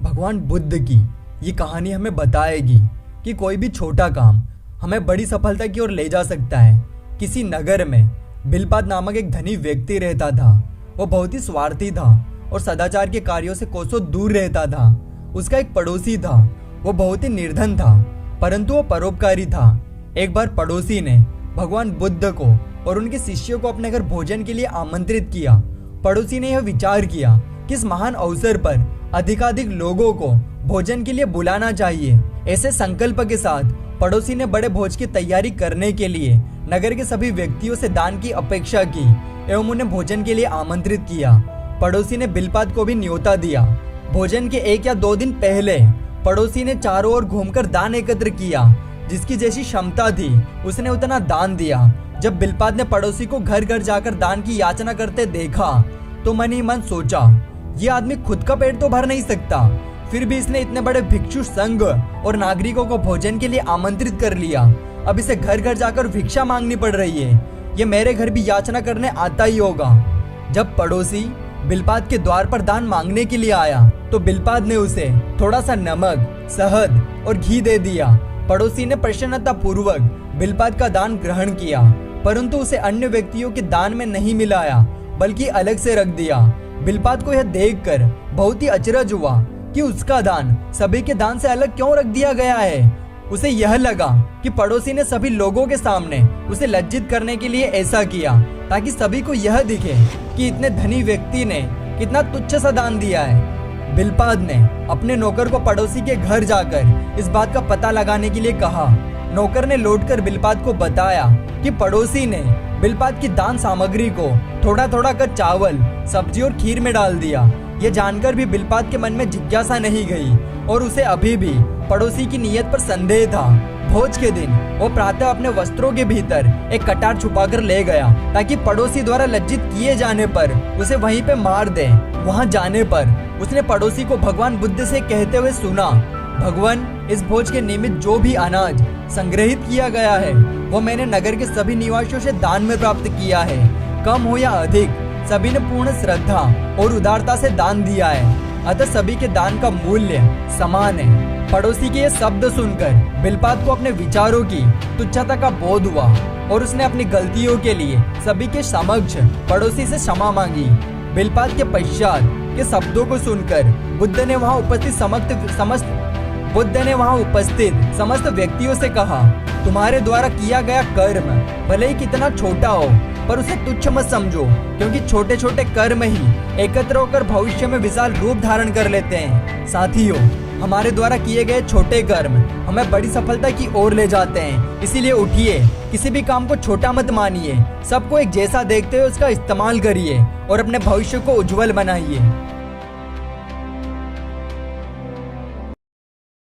भगवान बुद्ध की ये कहानी हमें बताएगी कि कोई भी छोटा काम हमें बड़ी सफलता की ओर ले जा सकता है। किसी नगर में बिलपाद नामक एक धनी व्यक्ति रहता था। वो बहुत ही स्वार्थी था और सदाचार के कार्यों से कोसों दूर रहता था। उसका एक पड़ोसी था। वो बहुत ही निर्धन था, परंतु वो परोपकारी था। एक बार पड़ोसी ने भगवान बुद्ध को और उनके शिष्यों को अपने घर भोजन के लिए आमंत्रित किया। पड़ोसी ने यह विचार किया कि इस महान अवसर पर अधिकाधिक लोगों को भोजन के लिए बुलाना चाहिए। ऐसे संकल्प के साथ पड़ोसी ने बड़े भोज की तैयारी करने के लिए नगर के सभी व्यक्तियों से दान की अपेक्षा की एवं उन्हें भोजन के लिए आमंत्रित किया। पड़ोसी ने बिलपाद को भी न्योता दिया। भोजन के 1 या 2 दिन पहले पड़ोसी ने चारों ओर घूमकर दान एकत्र किया। जिसकी जैसी क्षमता थी उसने उतना दान दिया। जब बिलपाद ने पड़ोसी को घर घर जाकर दान की याचना करते देखा तो मन ही मन सोचा, ये आदमी खुद का पेट तो भर नहीं सकता, फिर भी इसने इतने बड़े भिक्षु संघ और नागरिकों को भोजन के लिए आमंत्रित कर लिया। अब इसे घर घर जाकर भिक्षा मांगनी पड़ रही है। ये मेरे घर भी याचना करने आता ही होगा। जब पड़ोसी बिलपाद के द्वार पर दान मांगने के लिए आया तो बिलपाद ने उसे थोड़ा सा नमक, शहद और घी दे दिया। पड़ोसी ने प्रसन्नता पूर्वक बिलपाद का दान ग्रहण किया, परंतु उसे अन्य व्यक्तियों के दान में नहीं मिलाया बल्कि अलग से रख दिया। बिलपाद को यह देखकर बहुत ही अचरज हुआ कि उसका दान सभी के दान से अलग क्यों रख दिया गया है। उसे यह लगा कि पड़ोसी ने सभी लोगों के सामने उसे लज्जित करने के लिए ऐसा किया ताकि सभी को यह दिखे कि इतने धनी व्यक्ति ने कितना तुच्छ सा दान दिया है। बिलपाद ने अपने नौकर को पड़ोसी के घर जाकर इस बात का पता लगाने के लिए कहा। नौकर ने लौटकर बिलपाद को बताया कि पड़ोसी ने बिलपाद की दान सामग्री को थोड़ा थोड़ा कर चावल, सब्जी और खीर में डाल दिया। यह जानकर भी बिलपाद के मन में जिज्ञासा नहीं गई और उसे अभी भी पड़ोसी की नीयत पर संदेह था। भोज के दिन वो प्रातः अपने वस्त्रों के भीतर एक कटार छुपाकर ले गया ताकि पड़ोसी द्वारा लज्जित किए जाने पर उसे वहीं पे मार दे। वहां जाने पर उसने पड़ोसी को भगवान बुद्ध से कहते हुए सुना, भगवान, इस भोज के निमित्त जो भी अनाज संग्रहित किया गया है वो मैंने नगर के सभी निवासियों से दान में प्राप्त किया है। कम हो या अधिक, सभी ने पूर्ण श्रद्धा और उदारता से दान दिया है, अतः सभी के दान का मूल्य समान है। पड़ोसी के ये शब्द सुनकर बिलपाद को अपने विचारों की तुच्छता का बोध हुआ और उसने अपनी गलतियों के लिए सभी के समक्ष पड़ोसी से क्षमा मांगी। बिलपाद के पश्चात के शब्दों को सुनकर बुद्ध ने वहां उपस्थित समस्त व्यक्तियों से कहा, तुम्हारे द्वारा किया गया कर्म भले ही कितना छोटा हो पर उसे तुच्छ मत समझो, क्योंकि छोटे छोटे कर्म ही एकत्र होकर भविष्य में विशाल रूप धारण कर लेते हैं। साथियों, हमारे द्वारा किए गए छोटे कर्म हमें बड़ी सफलता की ओर ले जाते हैं। इसीलिए उठिए, किसी भी काम को छोटा मत मानिए, सबको एक जैसा देखते हुए उसका इस्तेमाल करिए और अपने भविष्य को उज्जवल बनाइए।